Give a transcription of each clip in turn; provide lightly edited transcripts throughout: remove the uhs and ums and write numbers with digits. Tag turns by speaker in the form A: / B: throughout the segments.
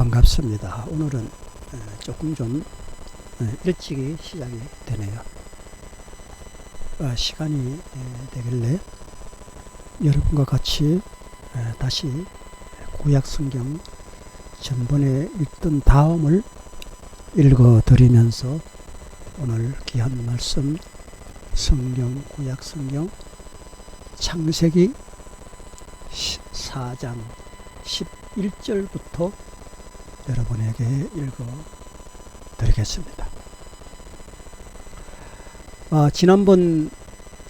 A: 반갑습니다. 오늘은 조금 좀 일찍이 시작이 되네요. 시간이 되길래 여러분과 같이 다시 구약성경 전번에 읽던 다음을 읽어드리면서 오늘 귀한 말씀 구약성경 창세기 4장 11절부터 여러분에게 읽어드리겠습니다. 지난번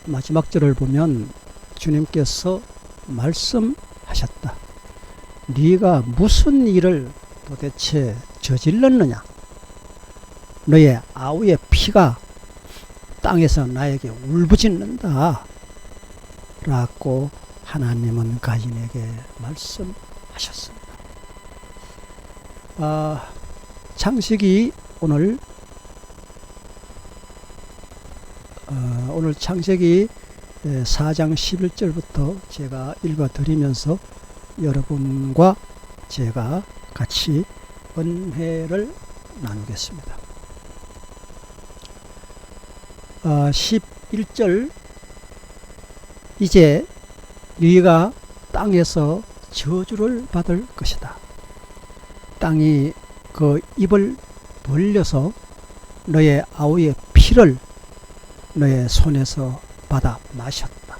A: 마지막 절을 보면 주님께서 말씀하셨다. 네가 무슨 일을 도대체 저질렀느냐? 너의 아우의 피가 땅에서 나에게 울부짖는다 라고 하나님은 가인에게 말씀하셨습니다. 창세기 오늘 창세기 4장 11절부터 제가 읽어드리면서 여러분과 제가 같이 은혜를 나누겠습니다. 11절 이제 네가 땅에서 저주를 받을 것이다. 땅이 그 입을 벌려서 너의 아우의 피를 너의 손에서 받아 마셨다.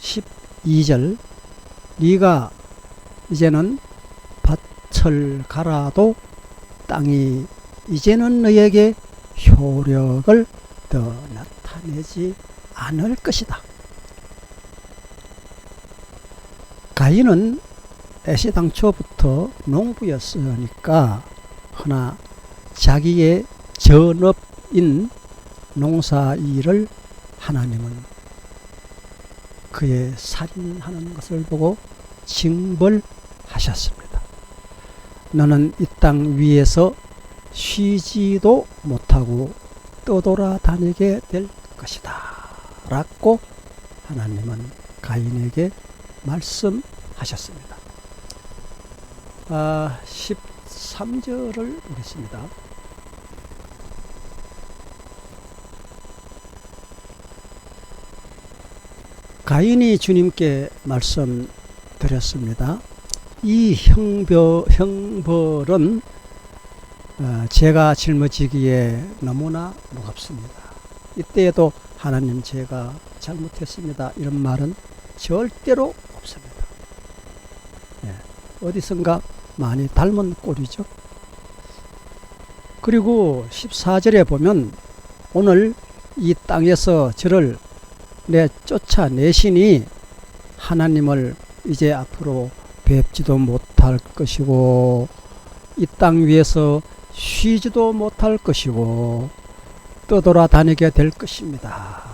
A: 12절 네가 이제는 밭을 갈아도 땅이 이제는 너에게 효력을 더 나타내지 않을 것이다. 가인은 애시당초부터 농부였으니까 허나 자기의 전업인 농사일을 하나님은 그의 살인하는 것을 보고 징벌하셨습니다. 너는 이 땅 위에서 쉬지도 못하고 떠돌아다니게 될 것이다 라고 하나님은 가인에게 말씀하셨습니다. 13절을 보겠습니다. 가인이 주님께 말씀드렸습니다. 이 형벌은 제가 짊어지기에 너무나 무겁습니다. 이때에도 하나님 제가 잘못했습니다 이런 말은 절대로 없습니다. 어디선가 많이 닮은 꼴이죠. 그리고 14절에 보면 오늘 이 땅에서 저를 쫓아내시니 하나님을 이제 앞으로 뵙지도 못할 것이고 이 땅 위에서 쉬지도 못할 것이고 떠돌아다니게 될 것입니다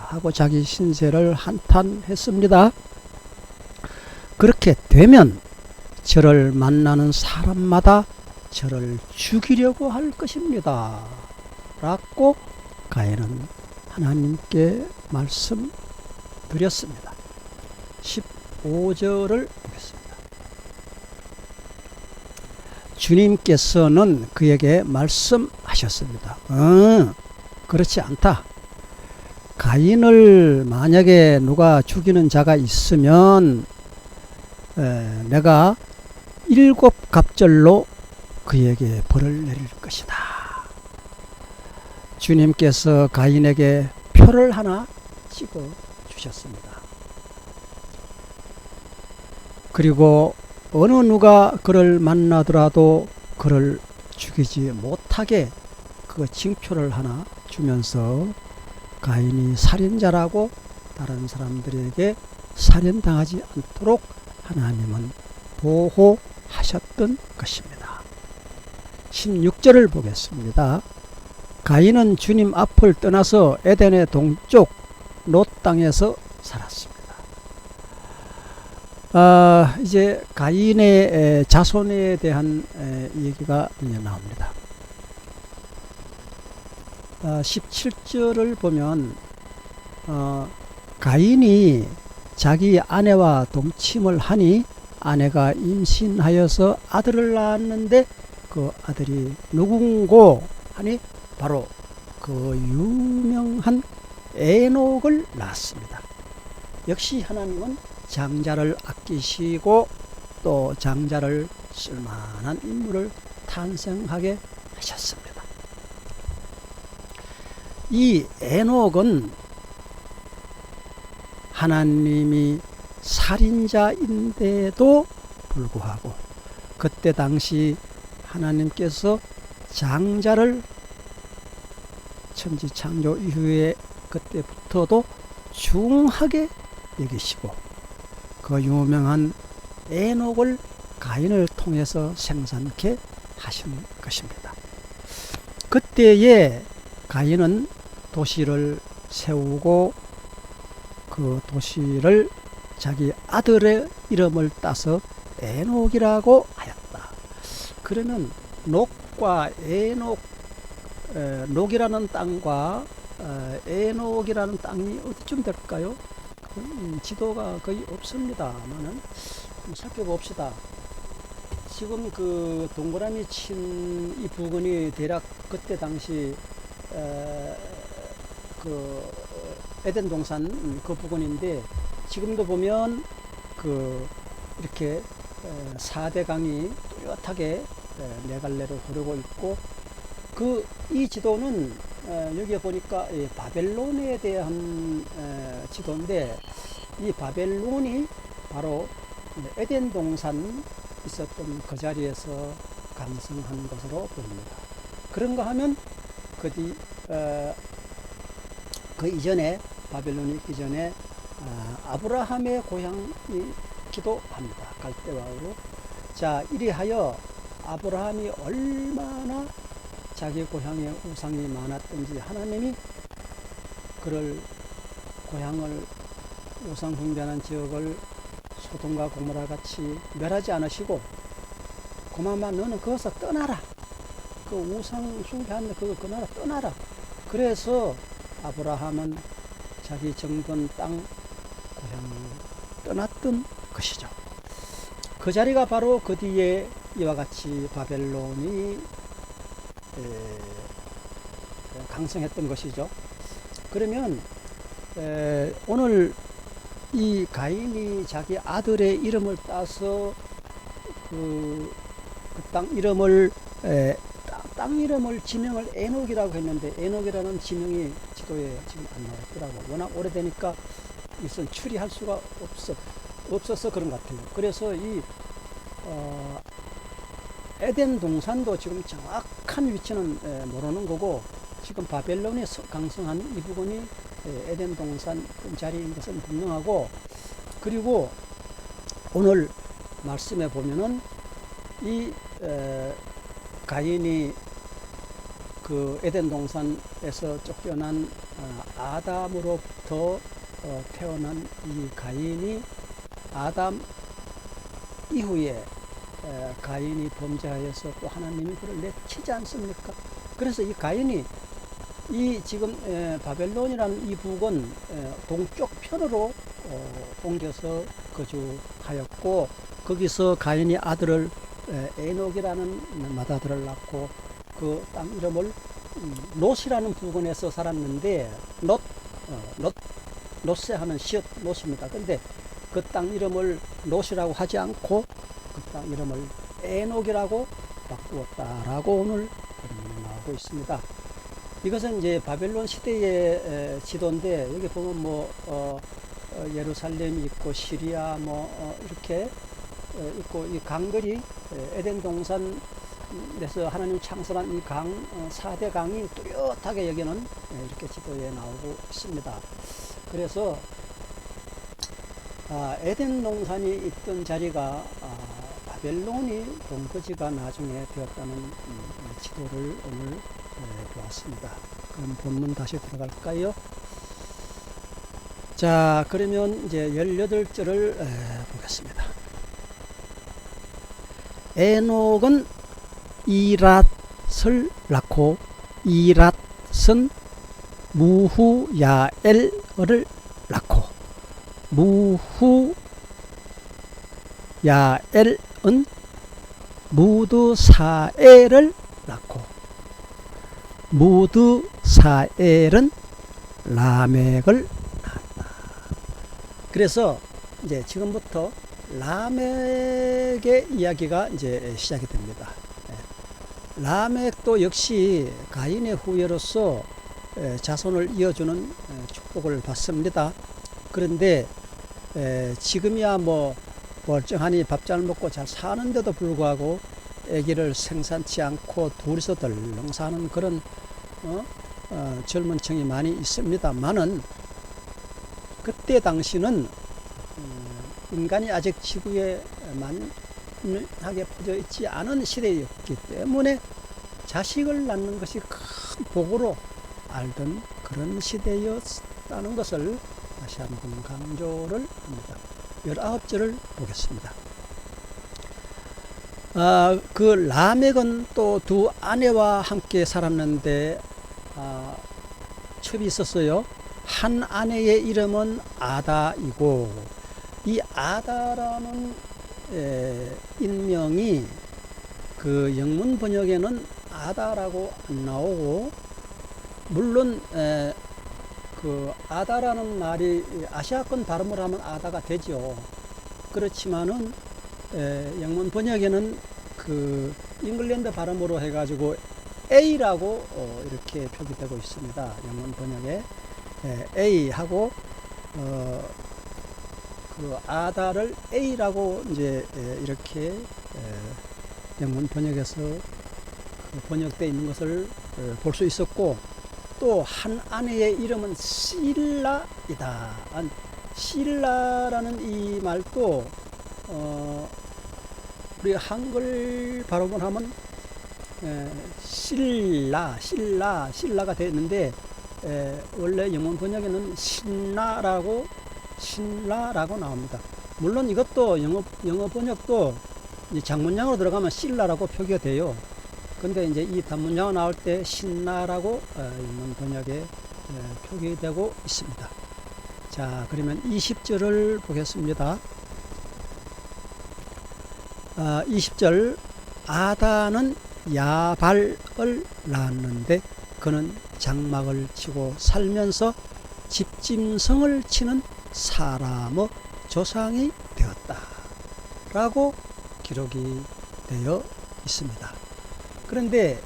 A: 하고 자기 신세를 한탄했습니다. 그렇게 되면 저를 만나는 사람마다 저를 죽이려고 할 것입니다 라고 가인은 하나님께 말씀드렸습니다. 15절을 보겠습니다. 주님께서는 그에게 말씀하셨습니다. 그렇지 않다. 가인을 만약에 누가 죽이는 자가 있으면 내가 7갑절로 그에게 벌을 내릴 것이다. 주님께서 가인에게 표를 하나 찍어 주셨습니다. 그리고 어느 누가 그를 만나더라도 그를 죽이지 못하게 그 징표를 하나 주면서 가인이 살인자라고 다른 사람들에게 살인당하지 않도록 하나님은 보호하셨던 것입니다. 16절을 보겠습니다. 가인은 주님 앞을 떠나서 에덴의 동쪽 롯 땅에서 살았습니다. 이제 가인의 자손에 대한 얘기가 나옵니다. 17절을 보면 가인이 자기 아내와 동침을 하니 아내가 임신하여서 아들을 낳았는데 그 아들이 누군고 하니 바로 그 유명한 에녹을 낳았습니다. 역시 하나님은 장자를 아끼시고 또 장자를 쓸만한 인물을 탄생하게 하셨습니다. 이 에녹은 하나님이 살인자인데도 불구하고 그때 당시 하나님께서 장자를 천지 창조 이후에 그때부터도 중하게 여기시고 그 유명한 에녹을 가인을 통해서 생산케 하신 것입니다. 그때에 가인은 도시를 세우고 그 도시를 자기 아들의 이름을 따서 에녹이라고 하였다. 그러면 녹과 에녹, 녹이라는 땅과 에녹이라는 땅이 어디쯤 될까요? 지도가 거의 없습니다만은 살펴봅시다. 지금 그 동그라미 친 이 부근이 대략 그때 당시 그 에덴 동산 그 부근인데 지금도 보면 그 이렇게 4대 강이 뚜렷하게 네 갈래로 흐르고 있고 그 이 지도는 여기에 보니까 바벨론에 대한 지도인데 이 바벨론이 바로 에덴 동산 있었던 그 자리에서 강성한 것으로 보입니다. 그런가 하면 그 이전에 바벨론이 있기 전에 아브라함의 고향이기도 합니다. 갈대아우르. 자, 이리하여 아브라함이 얼마나 자기 고향에 우상이 많았던지 하나님이 그를 고향을 우상 숭배하는 지역을 소돔과 고모라 같이 멸하지 않으시고 고만만 너는 거기서 떠나라. 그 우상 숭배하는 그 나라 떠나라. 그래서 아브라함은 자기 정든 땅 고향을 떠났던 것이죠. 그 자리가 바로 그 뒤에 이와 같이 바벨론이 강성했던 것이죠. 그러면 오늘 이 가인이 자기 아들의 이름을 따서 그 땅 이름을 땅 이름을 지명을 에녹이라고 했는데 에녹이라는 지명이 지도에 지금 안 나왔더라고. 워낙 오래되니까 이것은 추리할 수가 없어서 그런 것 같아요. 그래서 이 에덴 동산도 지금 정확한 위치는 모르는 거고 지금 바벨론이 강성한 이 부분이 에덴 동산 자리인 것은 분명하고 그리고 오늘 말씀에 보면은 이 가인이 그 에덴 동산에서 쫓겨난 아담으로부터 태어난 이 가인이 아담 이후에 가인이 범죄하여서 또 하나님이 그를 내치지 않습니까? 그래서 이 가인이 이 지금 바벨론이라는 이 북은 동쪽 편으로 옮겨서 거주하였고 거기서 가인이 아들을 에녹이라는 맏아들을 낳고 그 땅 이름을 롯이라는 부근에서 살았는데 롯세 하면 시옷 롯입니다. 근데 그 땅 이름을 롯이라고 하지 않고 그 땅 이름을 에녹이라고 바꾸었다라고 오늘 나오고 있습니다. 이것은 이제 바벨론 시대의 지도인데 여기 보면 뭐 예루살렘이 있고 시리아 이렇게 있고 이 강들이 에덴 동산에서 하나님 창설한 이 강 4대 강이 뚜렷하게 여기는 이렇게 지도에 나오고 있습니다. 그래서 에덴 동산이 있던 자리가 바벨론이 본거지가 나중에 되었다는 지도를 오늘 보았습니다. 그럼 본문 다시 들어갈까요? 자, 그러면 이제 18절을 보겠습니다. 에녹은 이랏을 낳고 이랏은 무후야엘을 낳고 야엘은 무드사엘을 낳고 무드사엘은 라멕을 낳았다. 그래서 이제 지금부터 라멕의 이야기가 이제 시작이 됩니다. 라멕도 역시 가인의 후예로서 자손을 이어주는 축복을 받습니다. 그런데 지금이야 뭐 멀쩡하니 밥 잘 먹고 잘 사는데도 불구하고 아기를 생산치 않고 둘이서 덜렁 사는 그런 젊은 층이 많이 있습니다만은, 그때 당시는 인간이 아직 지구에 만하게 퍼져 있지 않은 시대였기 때문에 자식을 낳는 것이 큰 복으로 알던 그런 시대였다는 것을 다시 한번 강조를 합니다. 19절을 보겠습니다. 그 라멕은 또 두 아내와 함께 살았는데 첩이 있었어요. 한 아내의 이름은 아다이고, 이 아다라는 인명이 그 영문 번역에는 아다라고 안 나오고, 물론 그 아다라는 말이 아시아권 발음을 하면 아다가 되죠. 그렇지만은 영문 번역에는 그 잉글랜드 발음으로 해가지고 A라고 이렇게 표기되고 있습니다. 영문 번역에 A하고 그 아다를 A라고 이제 이렇게 영문 번역에서 번역되어 있는 것을 볼 수 있었고, 또 한 아내의 이름은 실라이다. 실라라는 이 말도 우리 한글 발음을 하면 신라가 되었는데, 원래 영문 번역에는 신라라고 나옵니다. 물론 이것도 영어 번역도 장문양으로 들어가면 신라라고 표기가 돼요. 근데 이제 이 단문양으로 나올 때 신라라고 영문 번역에 표기되고 있습니다. 자, 그러면 20절을 보겠습니다. 20절, 아다는 야발을 낳았는데 그는 장막을 치고 살면서 집짐승을 치는 사람의 조상이 되었다 라고 기록이 되어 있습니다. 그런데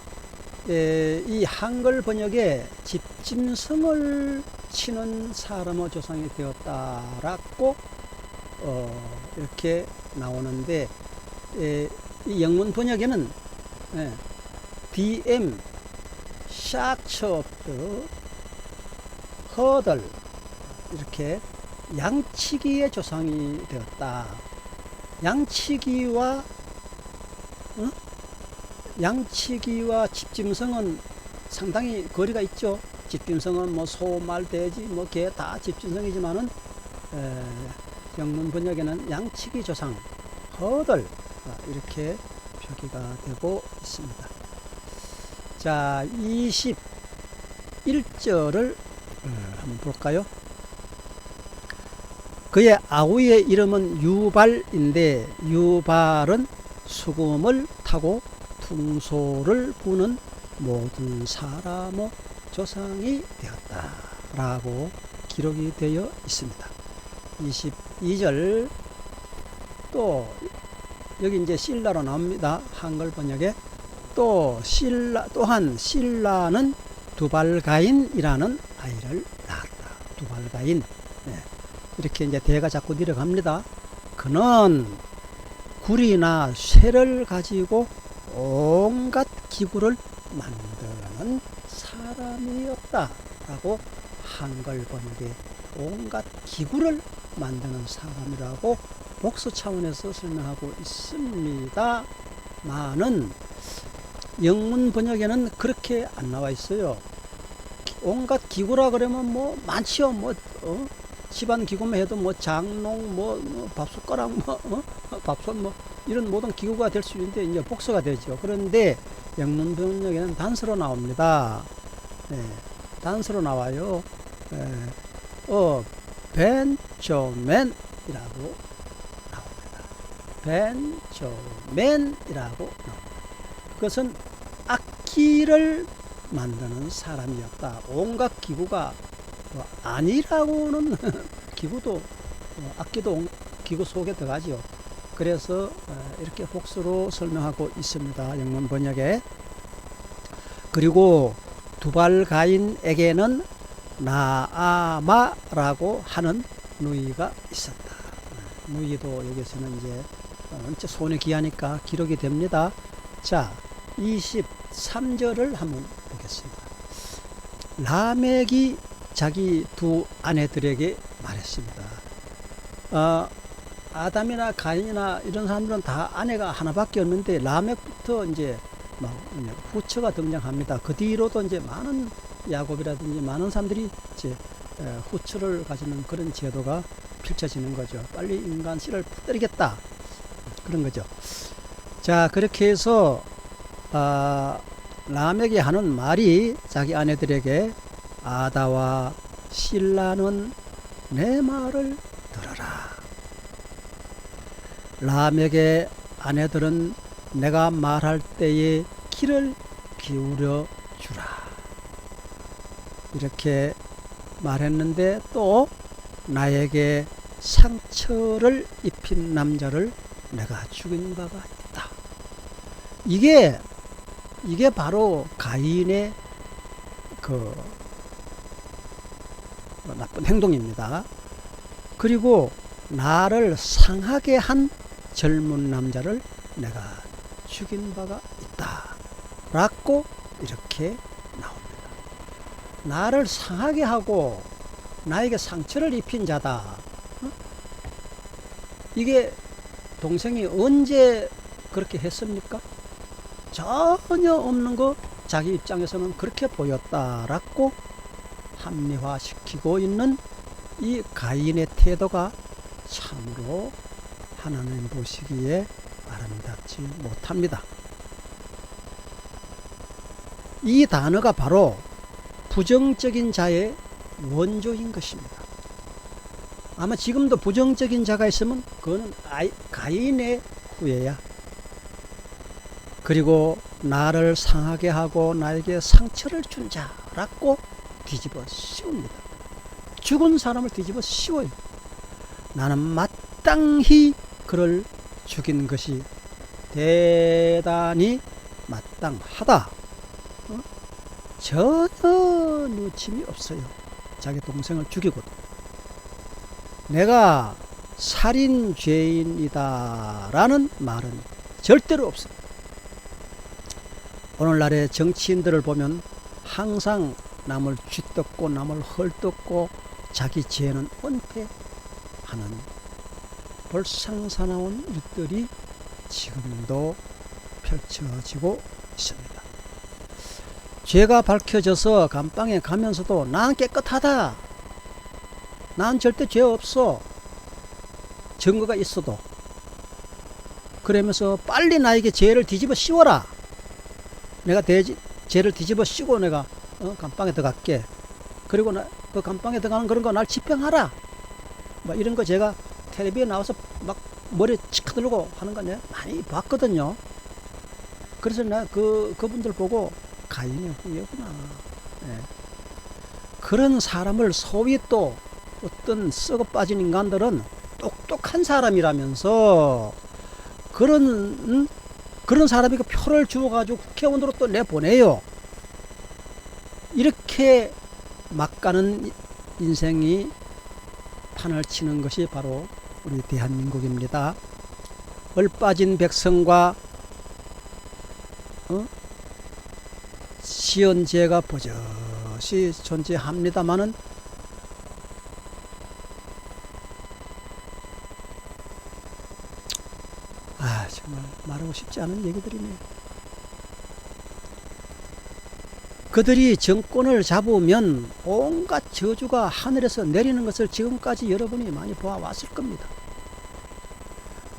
A: 이 한글 번역에 집짐승을 치는 사람의 조상이 되었다라고 이렇게 나오는데, 이 영문 번역에는 DM 샥처프 허들 이렇게 양치기의 조상이 되었다. 양치기와 집짐승은 상당히 거리가 있죠. 집짐승은 뭐 소, 말, 돼지, 뭐 개 다 집짐승이지만은 영문 번역에는 양치기 조상 허들 이렇게 표기가 되고 있습니다. 자, 21절을 한번 볼까요? 그의 아우의 이름은 유발인데, 유발은 수금을 타고 퉁소를 부는 모든 사람의 조상이 되었다 라고 기록이 되어 있습니다. 22절, 또 여기 이제 실라로 나옵니다. 한글 번역에. 또한 실라는 두발가인이라는 아이를 낳았다. 두발가인. 이렇게 이제 대가 자꾸 내려갑니다. 그는 구리나 쇠를 가지고 온갖 기구를 만드는 사람이었다 라고 한글 번역에 온갖 기구를 만드는 사람이라고 복수 차원에서 설명하고 있습니다. 많은 영문 번역에는 그렇게 안 나와 있어요. 온갖 기구라 그러면 뭐 많지요. 집안 기구만 해도 뭐 장롱, 밥숟가락, 밥솥, 이런 모든 기구가 될 수 있는데 이제 복수가 되죠. 그런데 영문 번역에는 단서로 나옵니다. 단서로 나와요. 벤저맨이라고 나옵니다. 벤저맨이라고 나옵니다. 그것은 악기를 만드는 사람이었다. 온갖 기구가 아니라고는 기구도 악기도 기구 속에 들어가죠. 그래서 이렇게 복수로 설명하고 있습니다. 영문 번역에. 그리고 두발가인에게는 나아마라고 하는 누이가 있었다. 누이도 여기서는 이제 손에 귀하니까 기록이 됩니다. 자, 23절을 한번 보겠습니다. 라멕이 자기 두 아내들에게 말했습니다. 아담이나 가인이나 이런 사람들은 다 아내가 하나밖에 없는데 라멕부터 이제 막 후처가 등장합니다. 그 뒤로도 이제 많은 야곱이라든지 많은 사람들이 이제 후처를 가지는 그런 제도가 펼쳐지는 거죠. 빨리 인간 씨를 퍼뜨리겠다 그런 거죠. 자, 그렇게 해서 라멕이 하는 말이 자기 아내들에게 아다와 실라는 내 말을 들어라. 라멕의 아내들은 내가 말할 때에 귀를 기울여 주라. 이렇게 말했는데 또 나에게 상처를 입힌 남자를 내가 죽인 바가 있다. 이게 바로 가인의 그 나쁜 행동입니다. 그리고 나를 상하게 한 젊은 남자를 내가 죽인 바가 있다 라고 이렇게 나옵니다. 나를 상하게 하고 나에게 상처를 입힌 자다. 이게 동생이 언제 그렇게 했습니까? 전혀 없는 거 자기 입장에서는 그렇게 보였다라고 합리화시키고 있는 이 가인의 태도가 참으로 하나님 보시기에 아름답지 못합니다. 이 단어가 바로 부정적인 자의 원조인 것입니다. 아마 지금도 부정적인 자가 있으면 그거는 가인의 후예야. 그리고 나를 상하게 하고 나에게 상처를 준 자라고 뒤집어 씌웁니다. 죽은 사람을 뒤집어 씌워요. 나는 마땅히 그를 죽인 것이 대단히 마땅하다. 전혀 누침이 없어요. 자기 동생을 죽이고도. 내가 살인죄인이다 라는 말은 절대로 없습니다. 오늘날의 정치인들을 보면 항상 남을 쥐뜯고 남을 헐뜯고 자기 죄는 은폐하는 볼상사나운 일들이 지금도 펼쳐지고 있습니다. 죄가 밝혀져서 감방에 가면서도 난 깨끗하다. 난 절대 죄 없어. 증거가 있어도. 그러면서 빨리 나에게 죄를 뒤집어 씌워라. 내가 죄를 뒤집어 씌고 내가 감방에 들어갈게. 그리고 그 감방에 들어가는 그런 거 날 집행하라. 뭐 이런 거 제가 텔레비에 나와서 막 머리에 치크 들고 하는 거 내가 많이 봤거든요. 그래서 내가 그분들 보고 가인의 후예구나. 네. 그런 사람을 소위 또 어떤 썩어 빠진 인간들은 똑똑한 사람이라면서 그런 사람에게 표를 주어가지고 국회의원으로 또 내보내요. 이렇게 막 가는 인생이 판을 치는 것이 바로 우리 대한민국입니다. 얼빠진 백성과 시연제가 버젓이 존재합니다마는 정말 말하고 싶지 않은 얘기들이네요. 그들이 정권을 잡으면 온갖 저주가 하늘에서 내리는 것을 지금까지 여러분이 많이 보아왔을 겁니다.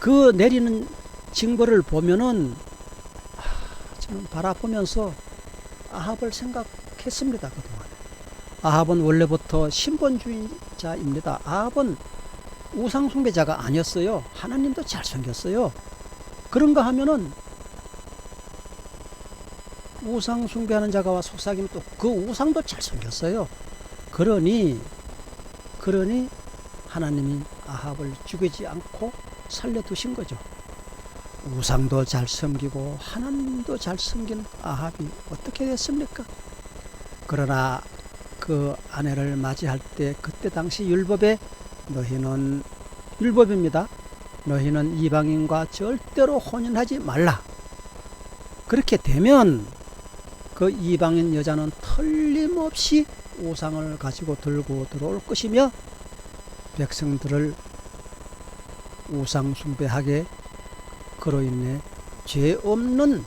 A: 그 내리는 징벌을 보면은 저는 바라보면서 아합을 생각했습니다. 그동안 아합은 원래부터 신본주의자입니다. 아합은 우상 숭배자가 아니었어요. 하나님도 잘생겼어요. 그런가 하면은 우상 숭배하는 자가 와 속삭이면 또 그 우상도 잘생겼어요. 그러니 하나님이 아합을 죽이지 않고 살려두신 거죠. 우상도 잘 섬기고 하나님도 잘 섬긴 아합이 어떻게 됐습니까? 그러나 그 아내를 맞이할 때 그때 당시 율법에 너희는 율법입니다. 너희는 이방인과 절대로 혼인하지 말라. 그렇게 되면 그 이방인 여자는 틀림없이 우상을 가지고 들고 들어올 것이며 백성들을 우상 숭배하게 그로 인해 죄 없는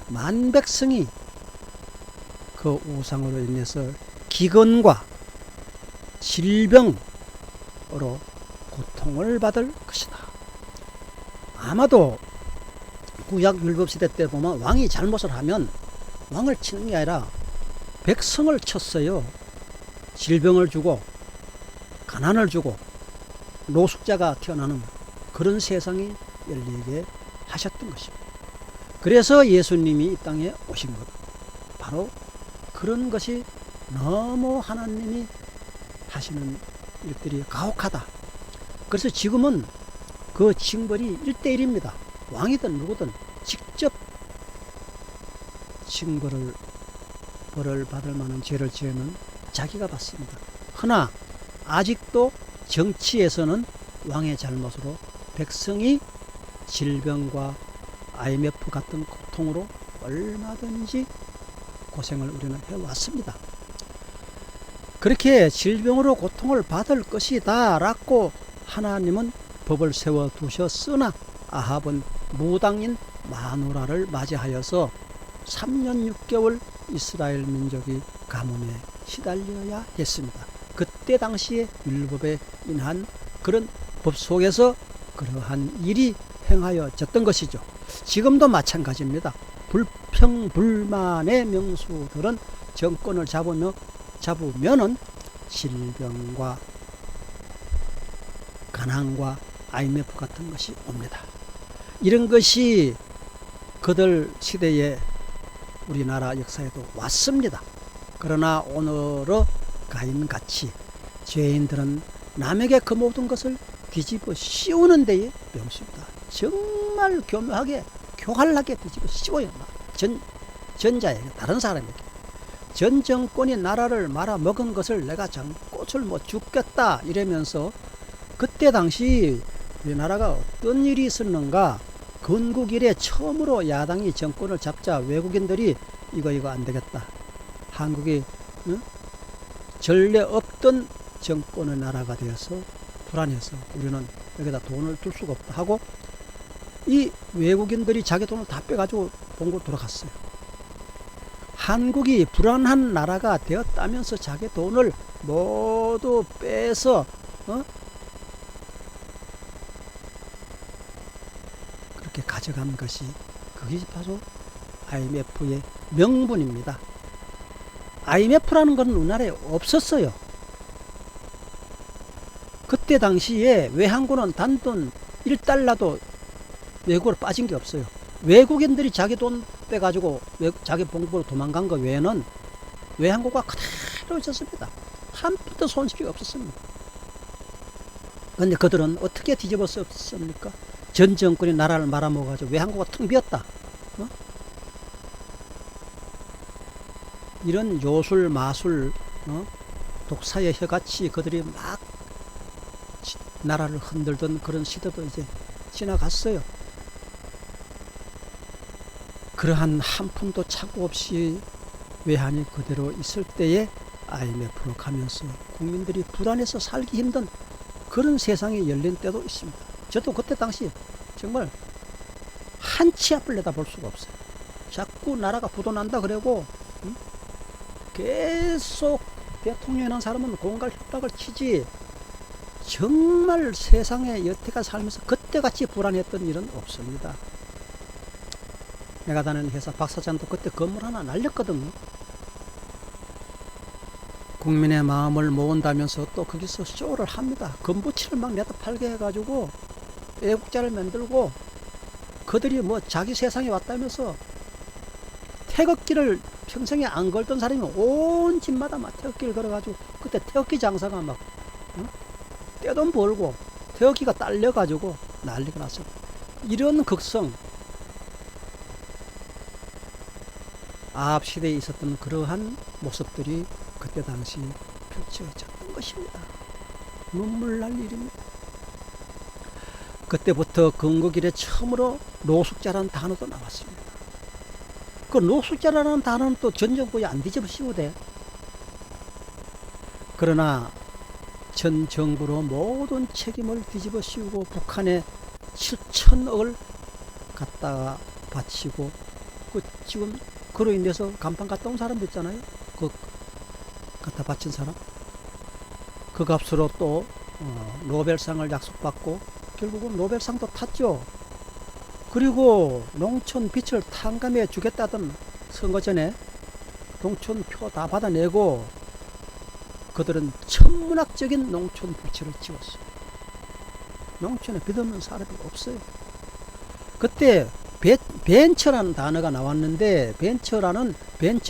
A: 만백성이 그 우상으로 인해서 기근과 질병으로 고통을 받을 것이다. 아마도 구약 율법 시대 때 보면 왕이 잘못을 하면 왕을 치는 게 아니라 백성을 쳤어요. 질병을 주고 가난을 주고 노숙자가 태어나는 그런 세상이 열리게 하셨던 것입니다. 그래서 예수님이 이 땅에 오신 것, 바로 그런 것이 너무 하나님이 하시는 일들이 가혹하다. 그래서 지금은 그 징벌이 1대1입니다. 왕이든 누구든 직접 징벌을 벌을 받을 만한 죄를 지으면 자기가 받습니다. 그러나 아직도 정치에서는 왕의 잘못으로 백성이 질병과 IMF 같은 고통으로 얼마든지 고생을 우리는 해왔습니다. 그렇게 질병으로 고통을 받을 것이다 라고 하나님은 법을 세워두셨으나 아합은 무당인 마누라를 맞이하여서 3년 6개월 이스라엘 민족이 가뭄에 시달려야 했습니다. 그때 당시에 율법에 인한 그런 법 속에서 그러한 일이 행하여졌던 것이죠. 지금도 마찬가지입니다. 불평불만의 명수들은 정권을 잡으면은 질병과 가난과 IMF 같은 것이 옵니다. 이런 것이 그들 시대에 우리나라 역사에도 왔습니다. 그러나 오늘의 가인같이 죄인들은 남에게 그 모든 것을 뒤집어 씌우는 데에 명수입니다. 정말 교묘하게 교활하게 뒤집어 씌워요. 전자에게, 다른 사람에게. 전 정권이 나라를 말아먹은 것을 내가 장꽃을 못 죽겠다 이러면서 그때 당시 우리나라가 어떤 일이 있었는가. 건국 이래 처음으로 야당이 정권을 잡자 외국인들이 이거 안 되겠다. 한국이 전례 없던 정권의 나라가 되어서 불안해서 우리는 여기다 돈을 둘 수가 없다 하고 이 외국인들이 자기 돈을 다 빼가지고 본국으로 돌아갔어요. 한국이 불안한 나라가 되었다면서 자기 돈을 모두 빼서 그렇게 가져간 것이 그게 바로 IMF의 명분입니다. IMF라는 건 우리나라에 없었어요. 그때 당시에 외환고는 단돈 1달러도 외국으로 빠진 게 없어요. 외국인들이 자기 돈 빼가지고 자기 본국으로 도망간 거 외에는 외환고가 그대로 있었습니다. 한 푼도 손실이 없었습니다. 그런데 그들은 어떻게 뒤집어 썼습니까? 전 정권이 나라를 말아먹어가지고 외환고가 텅 비었다. 이런 요술 마술 독사의 혀같이 그들이 막 나라를 흔들던 그런 시대도 이제 지나갔어요. 그러한 한 푼도 차고 없이 외환이 그대로 있을 때에 IMF로 가면서 국민들이 불안해서 살기 힘든 그런 세상이 열린 때도 있습니다. 저도 그때 당시 정말 한치 앞을 내다볼 수가 없어요. 자꾸 나라가 부도난다 그러고 계속 대통령이라는 사람은 공갈 협박을 치지 정말 세상에 여태까지 살면서 그때같이 불안했던 일은 없습니다. 내가 다니는 회사 박 사장도 그때 건물 하나 날렸거든요. 국민의 마음을 모은다면서 또 거기서 쇼를 합니다. 건부치를 막 내다 팔게 해가지고 애국자를 만들고, 그들이 뭐 자기 세상에 왔다면서 태극기를 평생에 안 걸던 사람이 온 집마다 막 태극기를 걸어가지고, 그때 태극기 장사가 막 떼돈 벌고 태극기가 딸려가지고 난리가 났어. 이런 극성, 아합 시대에 있었던 그러한 모습들이 그때 당시 펼쳐졌던 것입니다. 눈물 날 일입니다. 그때부터 건국 이래 처음으로 노숙자라는 단어도 나왔습니다. 그 노숙자라는 단어는 또 전 정부에 안 뒤집어 씌우대. 그러나 전 정부로 모든 책임을 뒤집어 씌우고 북한에 7천억을 갖다가 바치고, 그 지금 그로 인해서 간판 갔다 온 사람도 있잖아요. 그 갖다 바친 사람. 그 값으로 또 노벨상을 약속받고 결국은 노벨상도 탔죠. 그리고 농촌 빚을 탕감해 주겠다던 선거 전에 농촌표 다 받아내고, 그들은 천문학적인 농촌 부채를 지었어요. 농촌에 빚 없는 사람이 없어요. 그때 벤처라는 단어가 나왔는데, 벤처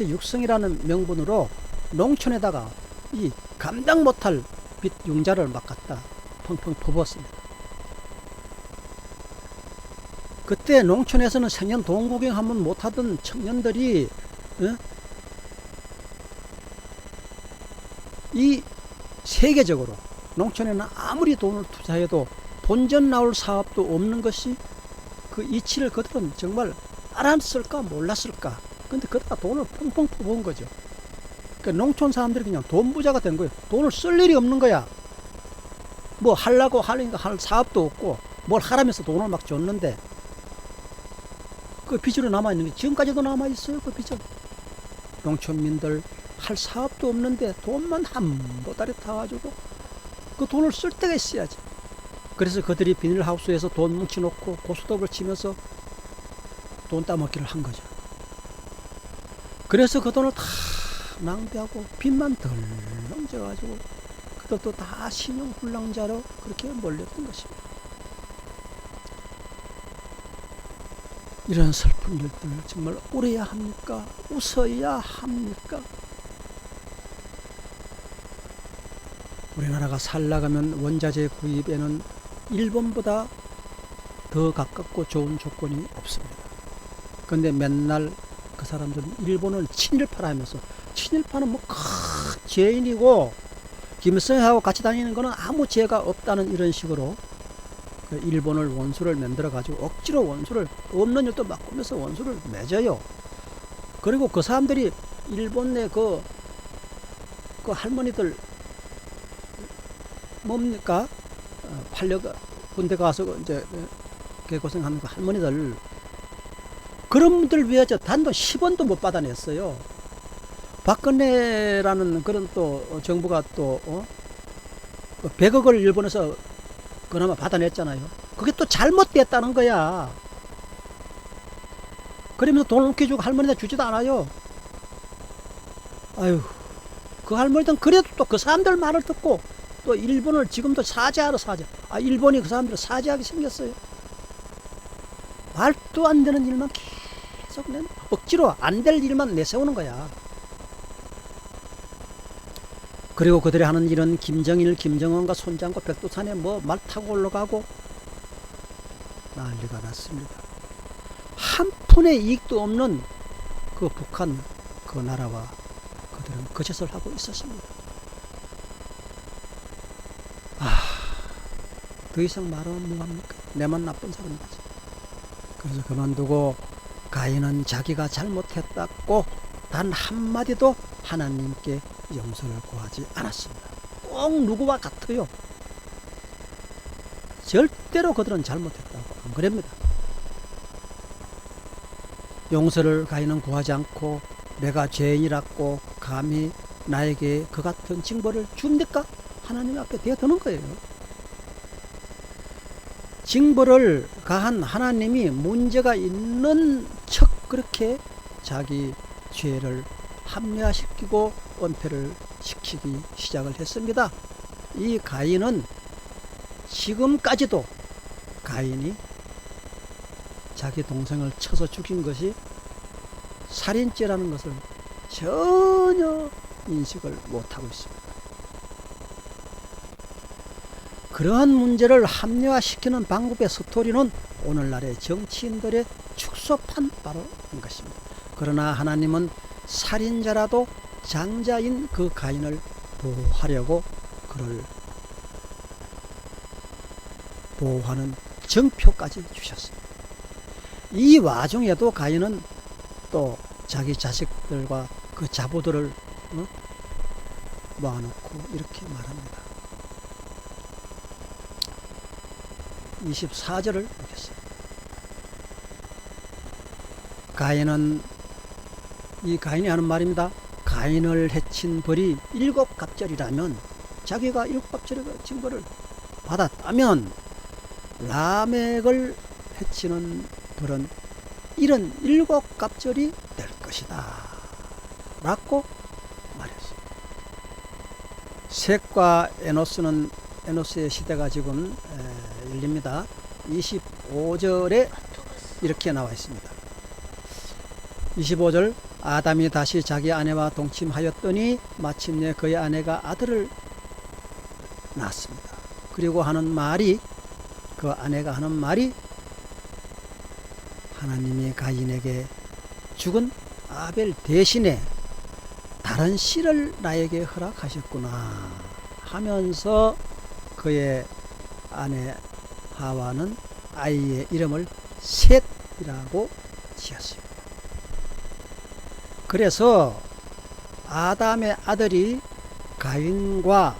A: 육성이라는 명분으로 농촌에다가 이 감당 못할 빚 융자를 막 갖다 펑펑 퍼부었습니다. 그때 농촌에서는 생년 돈 구경 한번 못하던 청년들이 이 세계적으로 농촌에는 아무리 돈을 투자해도 본전 나올 사업도 없는 것이, 그 이치를 그들은 정말 알았을까 몰랐을까. 근데 그러다 돈을 펑펑 퍼부은 거죠. 그러니까 농촌 사람들이 그냥 돈 부자가 된 거예요. 돈을 쓸 일이 없는 거야. 뭐 하려고 하니까 할 사업도 없고, 뭘 하라면서 돈을 막 줬는데 그 빚으로 남아있는 게 지금까지도 남아있어요. 그 빚은. 농촌민들 할 사업도 없는데 돈만 한 보따리 타가지고 그 돈을 쓸 때가 있어야지. 그래서 그들이 비닐하우스에서 돈 뭉쳐놓고 고스톱을 치면서 돈 따먹기를 한 거죠. 그래서 그 돈을 다 낭비하고 빚만 덜렁 져가지고 그들도 다 신용불량자로 그렇게 몰렸던 것입니다. 이런 슬픈 일들 정말 울어야 합니까? 웃어야 합니까? 우리나라가 살아가면 원자재 구입에는 일본보다 더 가깝고 좋은 조건이 없습니다. 그런데 맨날 그 사람들은 일본을 친일파라 하면서, 친일파는 뭐 큰 죄인이고 김일성하고 같이 다니는 거는 아무 죄가 없다는 이런 식으로 그 일본을 원수를 만들어 가지고 억지로 원수를, 없는 일도 막 꾸며서 원수를 맺어요. 그리고 그 사람들이 일본 내 그 할머니들 뭡니까? 군대 가서 이제 개고생하는 그 할머니들, 그런 분들 위해서 단돈 10원도 못 받아냈어요. 박근혜라는 그런 또 정부가 또 100억을 일본에서 그나마 받아냈잖아요. 그게 또 잘못됐다는 거야. 그러면서 돈을 웃겨주고 할머니한테 주지도 않아요. 아유, 그 할머니들은 그래도 또 그 사람들 말을 듣고 또 일본을 지금도 사죄하러 일본이 그 사람들을 사죄하게 생겼어요. 말도 안 되는 일만 계속 억지로 안 될 일만 내세우는 거야. 그리고 그들이 하는 일은 김정일, 김정은과 손잡고 백두산에 뭐 말 타고 올라가고 난리가 났습니다. 한 푼의 이익도 없는 그 북한 그 나라와 그들은 거짓을 하고 있었습니다. 더 이상 말하면 뭐합니까? 내만 나쁜 사람이지. 그래서 그만두고 가인은 자기가 잘못했다고 단 한마디도 하나님께 용서를 구하지 않았습니다. 꼭 누구와 같아요. 절대로 그들은 잘못했다고 안 그럽니다. 용서를 가인은 구하지 않고 내가 죄인이라고 감히 나에게 그 같은 징벌을 줍니까? 하나님 앞에 대드는 거예요. 징벌을 가한 하나님이 문제가 있는 척 그렇게 자기 죄를 합리화시키고 은폐를 시키기 시작을 했습니다. 이 가인은 지금까지도 가인이 자기 동생을 쳐서 죽인 것이 살인죄라는 것을 전혀 인식을 못하고 있습니다. 그러한 문제를 합리화시키는 방법의 스토리는 오늘날의 정치인들의 축소판 바로 것입니다. 그러나 하나님은 살인자라도 장자인 그 가인을 보호하려고 그를 보호하는 정표까지 주셨습니다. 이 와중에도 가인은 또 자기 자식들과 그 자부들을 모아놓고 이렇게 말합니다. 24절을 보겠습니다. 이 가인이 하는 말입니다. 가인을 해친 벌이 7갑절이라면 자기가 7갑절의 징벌을 받았다면 라멕을 해치는 벌은 77갑절이 될 것이다 라고 말했습니다. 셋과 에노스의 시대가 지금 열립니다. 25절에 이렇게 나와 있습니다. 25절 아담이 다시 자기 아내와 동침하였더니 마침내 그의 아내가 아들을 낳았습니다. 그리고 그 아내가 하는 말이 하나님이 가인에게 죽은 아벨 대신에 다른 씨를 나에게 허락하셨구나 하면서 그의 아내 하와는 아이의 이름을 셋이라고 지었습니다. 그래서 아담의 아들이 가인과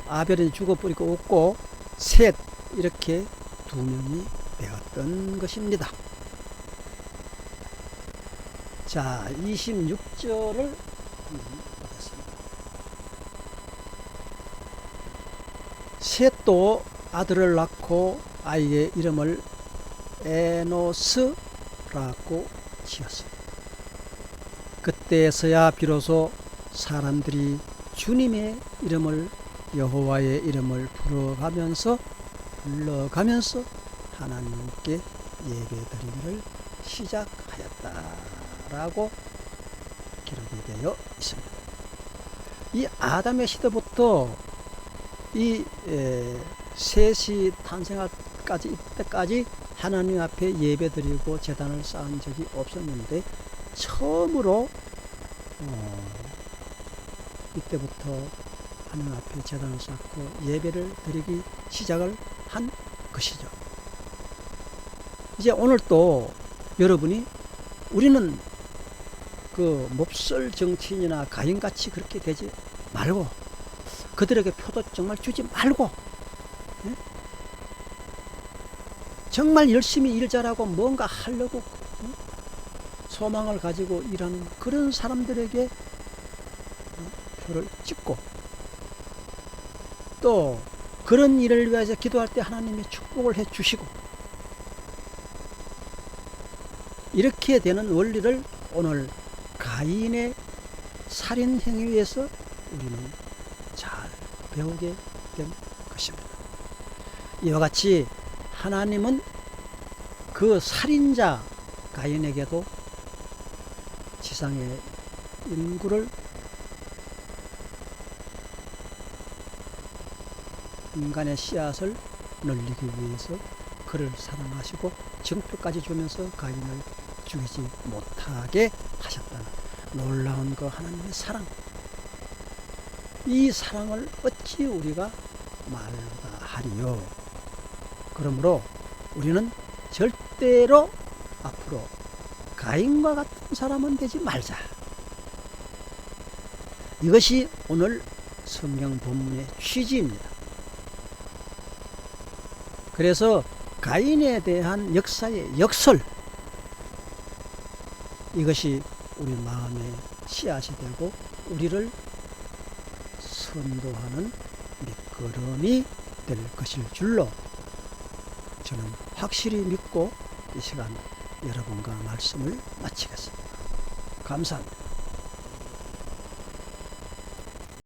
A: 아벨은 죽어버리고 없고 셋 이렇게 두 명이 되었던 것입니다. 자, 26절을 보겠습니다. 셋도 아들을 낳고 아이의 이름을 에노스라고 지었습니다. 그때서야 비로소 사람들이 주님의 이름을 여호와의 이름을 불러가면서 하나님께 예배드리기를 시작하였다라고 기록이 되어 있습니다. 이 아담의 시대부터 이 셋이 탄생할까지 이때까지 하나님 앞에 예배드리고 제단을 쌓은 적이 없었는데 처음으로 이때부터 하나님 앞에 제단을 쌓고 예배를 드리기 시작을 한 것이죠. 이제 오늘 또 여러분이 우리는 그 몹쓸 정치인이나 가인같이 그렇게 되지 말고 그들에게 표도 정말 주지 말고 정말 열심히 일 잘하고 뭔가 하려고 소망을 가지고 일하는 그런 사람들에게 표를 찍고 또 그런 일을 위해서 기도할 때 하나님이 축복을 해 주시고 이렇게 되는 원리를 오늘 가인의 살인 행위에서 우리는 잘 배우게 된 것입니다. 이와 같이 하나님은 그 살인자 가인에게도 지상의 인구를 인간의 씨앗을 늘리기 위해서 그를 사랑하시고 정표까지 주면서 가인을 죽이지 못하게 하셨다는 놀라운 그 하나님의 사랑, 이 사랑을 어찌 우리가 말다 하리요. 그러므로 우리는 절대로 앞으로 가인과 같은 사람은 되지 말자. 이것이 오늘 성경 본문의 취지입니다. 그래서 가인에 대한 역사의 역설, 이것이 우리 마음의 씨앗이 되고 우리를 선도하는 밑거름이 될 것일 줄로 저는 확실히 믿고 이 시간 여러분과 말씀을 마치겠습니다. 감사합니다.